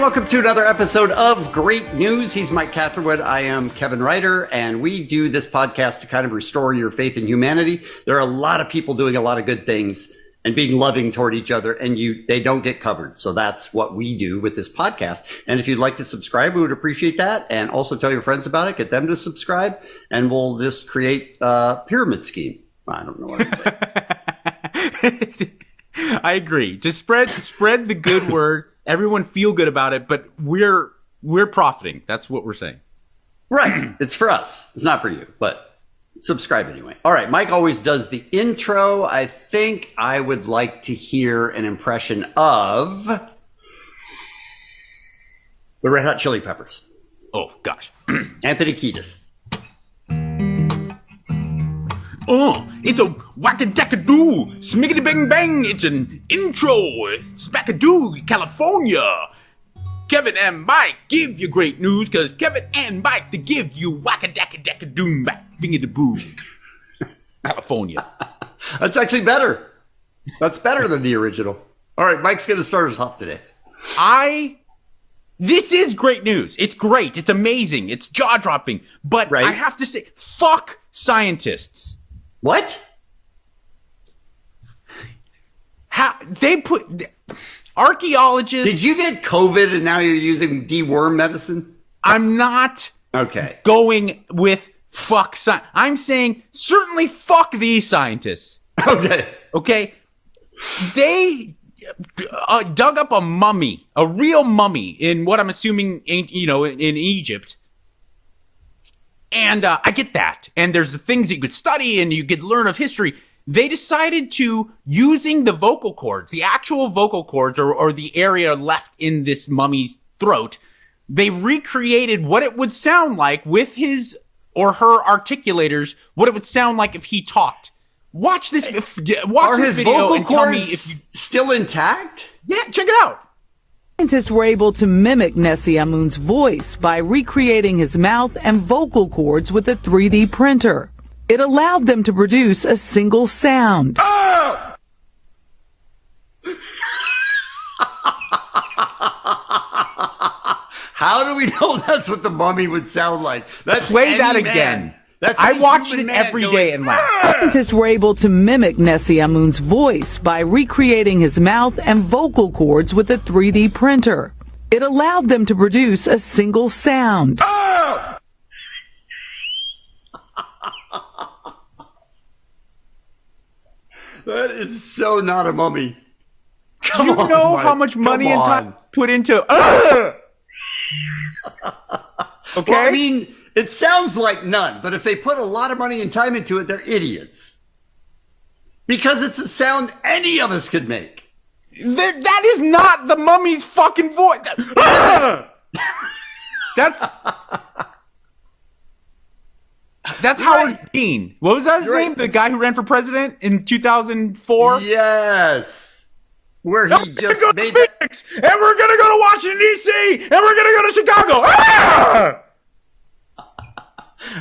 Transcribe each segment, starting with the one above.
welcome to another episode of Great News. He's Mike Catherwood. I am Kevin Ryder, and we do this podcast to kind of restore your faith in humanity. There are a lot of people doing a lot of good things and being loving toward each other, and they don't get covered. So that's what we do with this podcast. And if you'd like to subscribe, we would appreciate that. And also tell your friends about it, get them to subscribe, and we'll just create a pyramid scheme. I don't know what I'm saying. I agree. Just spread the good word. Everyone feel good about it, but we're profiting. That's what we're saying. Right. It's for us. It's not for you, but subscribe anyway. All right. Mike always does the intro. I think I would like to hear an impression of the Red Hot Chili Peppers. Oh, gosh. Anthony Kiedis. It's a whack-a-dack-a-doo, smiggity-bang-bang, it's an intro, spack-a-doo, California. Kevin and Mike give you great news, because Kevin and Mike, they give you whack-a-dack-a-dack-a-doo, bing-a-da-boo, California. That's actually better. That's better than the original. All right, Mike's going to start us off today. This is great news. It's great. It's amazing. It's jaw-dropping. But right? I have to say, fuck scientists. What? How they put archaeologists? Did you get COVID and now you're using deworm medicine? I'm not going with fuck science. I'm saying certainly fuck these scientists. Okay. They dug up a mummy, a real mummy in what I'm assuming in Egypt. And I get that. And there's the things that you could study and you could learn of history. They decided to, using the vocal cords, the actual vocal cords or the area left in this mummy's throat, they recreated what it would sound like with his or her articulators, what it would sound like if he talked. Watch this video and tell me if you... still intact? Yeah, check it out. Scientists were able to mimic Nessie Amun's voice by recreating his mouth and vocal cords with a 3D printer. It allowed them to produce a single sound. Oh! How do we know that's what the mummy would sound like? Play that again. I watched it every day and laughed. Scientists were able to mimic Nessie Amun's voice by recreating his mouth and vocal cords with a 3D printer. It allowed them to produce a single sound. Oh! That is so not a mummy. Do you know how much money and time put into... Okay? Well, I mean... It sounds like none, but if they put a lot of money and time into it, they're idiots. Because it's a sound any of us could make. That is not the mummy's fucking voice. That's Howard Dean. What was that his name? The guy who ran for president in 2004? Yes. Where he just made Phoenix, and we're going to go to Washington, D.C., and we're going to go to Chicago.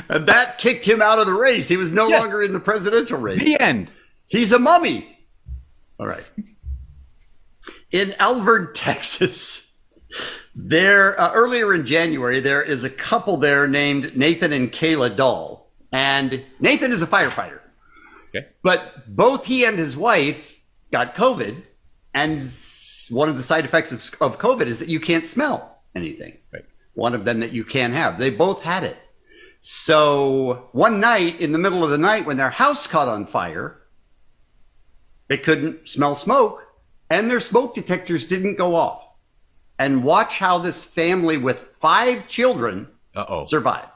And that kicked him out of the race. He was no longer in the presidential race. The end. He's a mummy. All right. In Alvord, Texas, earlier in January, there is a couple there named Nathan and Kayla Dahl. And Nathan is a firefighter. Okay. But both he and his wife got COVID. And one of the side effects of COVID is that you can't smell anything. Right. One of them that you can have. They both had it. So one night, in the middle of the night, when their house caught on fire, they couldn't smell smoke, and their smoke detectors didn't go off. And watch how this family with 5 children survived.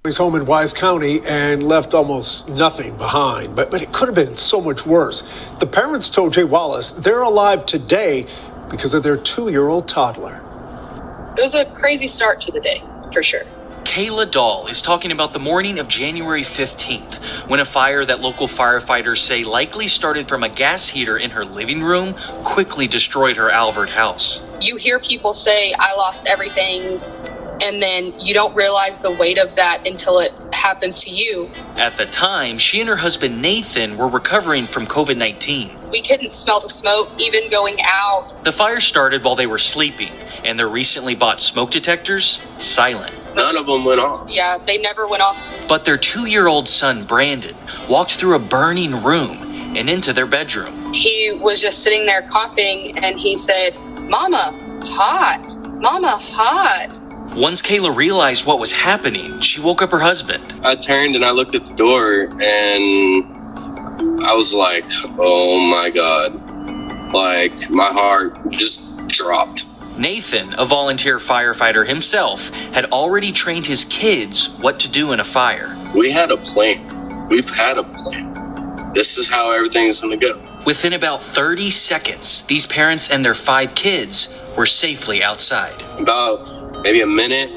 He's home in Wise County and left almost nothing behind, but it could have been so much worse. The parents told Jay Wallace they're alive today because of their 2-year-old toddler. It was a crazy start to the day, for sure. Kayla Dahl is talking about the morning of January 15th, when a fire that local firefighters say likely started from a gas heater in her living room quickly destroyed her Alvord house. You hear people say, I lost everything, and then you don't realize the weight of that until it happens to you. At the time, she and her husband Nathan were recovering from COVID-19. We couldn't smell the smoke even going out. The fire started while they were sleeping, and their recently bought smoke detectors silent. None of them went off. Yeah, they never went off. But their 2-year-old son, Brandon, walked through a burning room and into their bedroom. He was just sitting there coughing, and he said, "Mama, hot. Mama, hot." Once Kayla realized what was happening, she woke up her husband. I turned and I looked at the door and I was like, oh my God. Like, my heart just dropped. Nathan, a volunteer firefighter himself, had already trained his kids what to do in a fire. We had a plan. We've had a plan. This is how everything's going to go. Within about 30 seconds, these parents and their 5 kids were safely outside. About maybe a minute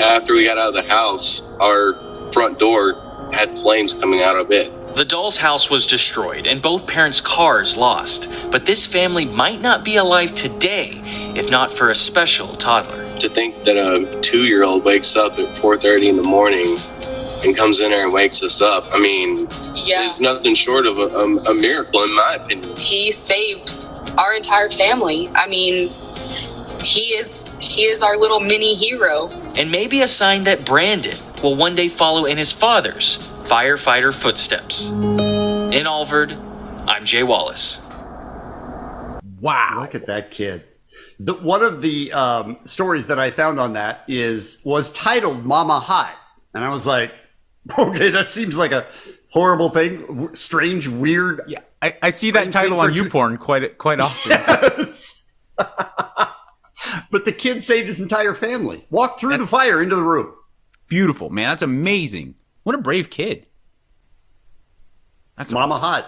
after we got out of the house, our front door had flames coming out of it. The doll's house was destroyed and both parents' cars lost. But this family might not be alive today if not for a special toddler. To think that a 2-year-old wakes up at 4:30 in the morning and comes in there and wakes us up, I mean, Yeah. it's nothing short of a miracle in my opinion. He saved our entire family. I mean, he is our little mini hero. And maybe a sign that Brandon will one day follow in his father's firefighter footsteps. In Alvord, I'm Jay Wallace. Wow. Look at that kid. One of the stories that I found on that was titled Mama Hot. And I was like, okay, that seems like a horrible thing. Strange, weird. Yeah, I see that title on YouPorn quite often. Yes. But the kid saved his entire family. Walked through the fire into the room. Beautiful, man. That's amazing. What a brave kid. That's Mama awesome. Hot.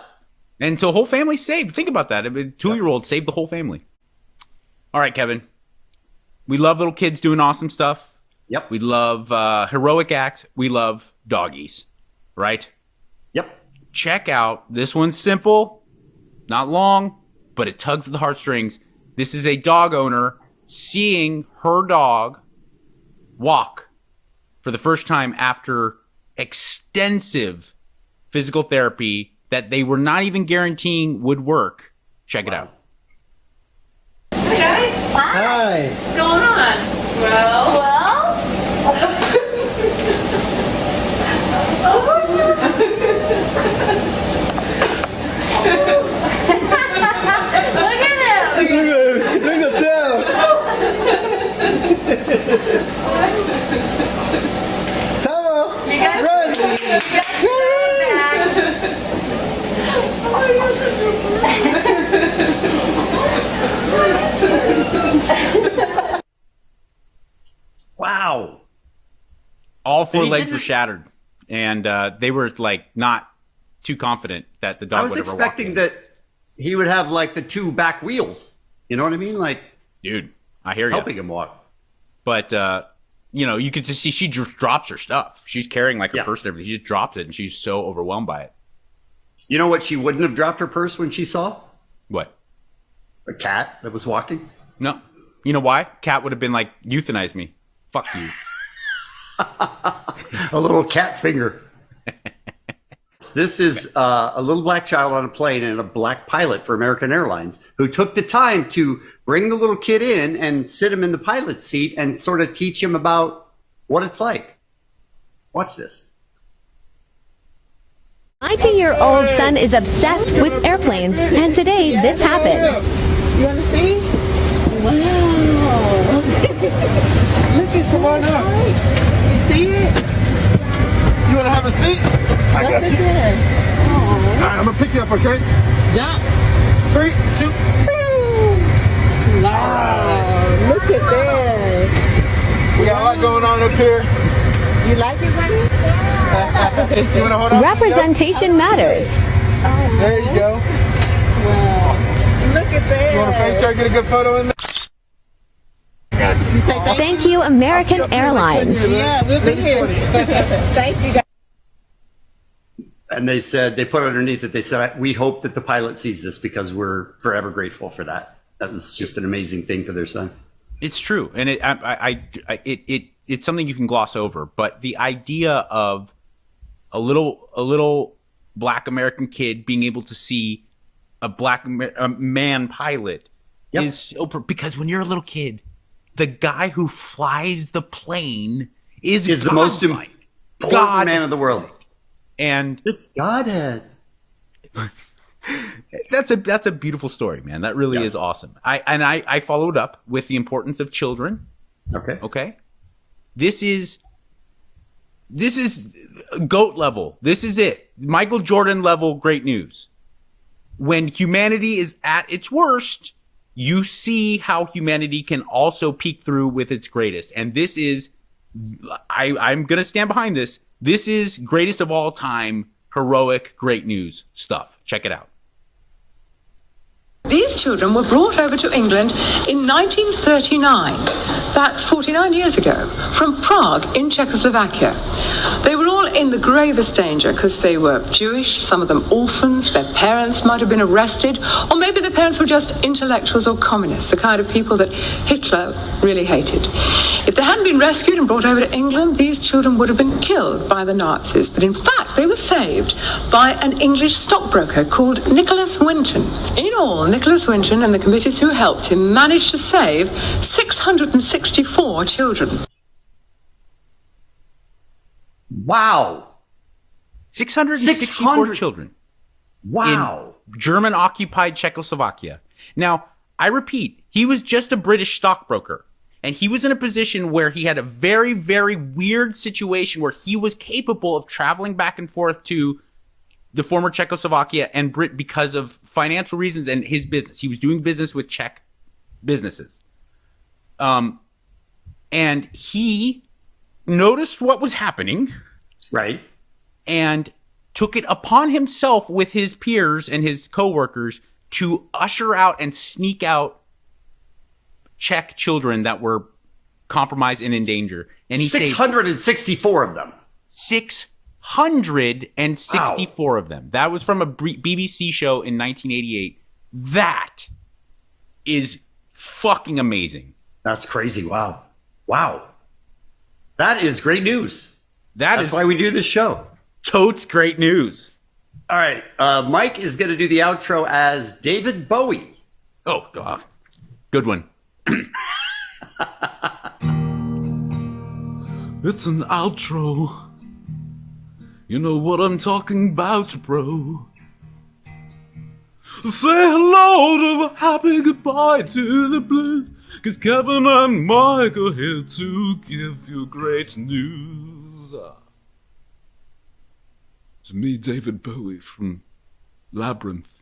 And the whole family saved. Think about that. A 2-year-old saved the whole family. All right, Kevin. We love little kids doing awesome stuff. Yep. We love heroic acts. We love doggies, right? Yep. Check out. This one's simple, not long, but it tugs at the heartstrings. This is a dog owner seeing her dog walk for the first time after extensive physical therapy that they were not even guaranteeing would work. Check it out. Hi guys. Hi. What's going on? Well. Look at him. Look at the tail. Samo, You guys run. Wow. All 4 And he legs didn't- were shattered, and they were like not too confident that the dog I was would ever walk expecting in. that he would have like the 2 back wheels. You know what I mean? Like Dude, I hear you. helping him walk. But, you could just see she just drops her stuff. She's carrying like her Yeah. purse and everything. She just drops it, and she's so overwhelmed by it. You know what? She wouldn't have dropped her purse when she saw What? a cat that was walking. No. You know why? Cat would have been like, euthanize me. Fuck you. A little cat finger. This is a little black child on a plane and a black pilot for American Airlines who took the time to bring the little kid in and sit him in the pilot's seat and sort of teach him about what it's like. Watch this. My 2-year-old son is obsessed with airplanes, and today this happened. You want to see? Wow. Look at, come on up. You see it? You want to have a seat? I got you. All right, I'm going to pick you up, okay? Jump. 3, 2. Wow. Look at that. We got a lot going on up here. You like it, buddy? You want to hold on? Representation matters. There you go. Wow. Look at that. You want to face her, get a good photo in there? Thank you, American Airlines. Yeah, we'll be here. Thank you, guys. And they said, they put underneath it, they said, we hope that the pilot sees this because we're forever grateful for that. That was just an amazing thing for their son. It's true. And it's something you can gloss over. But the idea of a little black American kid being able to see a man pilot is so because when you're a little kid, the guy who flies the plane is the most important man in the world. And it's Godhead. That's a beautiful story, man. That really is awesome. I followed up with the importance of children. Okay. This is GOAT level. This is it. Michael Jordan level great news. When humanity is at its worst, you see how humanity can also peek through with its greatest. And this is, I'm going to stand behind this. This is greatest of all time, heroic, great news stuff. Check it out. These children were brought over to England in 1939. That's 49 years ago, from Prague in Czechoslovakia. They were all in the gravest danger because they were Jewish, some of them orphans, their parents might have been arrested, or maybe their parents were just intellectuals or communists, the kind of people that Hitler really hated. If they hadn't been rescued and brought over to England, these children would have been killed by the Nazis. But in fact, they were saved by an English stockbroker called Nicholas Winton. In all, Nicholas Winton and the committees who helped him managed to save 664 children. Wow. 664 children. Wow. In German-occupied Czechoslovakia. Now, I repeat, he was just a British stockbroker. And he was in a position where he had a very, very weird situation where he was capable of traveling back and forth to the former Czechoslovakia and Brit because of financial reasons and his business. He was doing business with Czech businesses. And he noticed what was happening. Right. And took it upon himself with his peers and his coworkers to usher out and sneak out Czech children that were compromised and in danger. And he 664 of them. 664 of them. That was from a BBC show in 1988. That is fucking amazing. That's crazy. Wow. That is great news. That's why we do this show. Totes great news. All right. Mike is going to do the outro as David Bowie. Oh, God. Good one. It's an outro. You know what I'm talking about, bro. Say hello to the happy goodbye to the blues, 'cause Kevin and Mike are here to give you great news. To me, David Bowie from Labyrinth.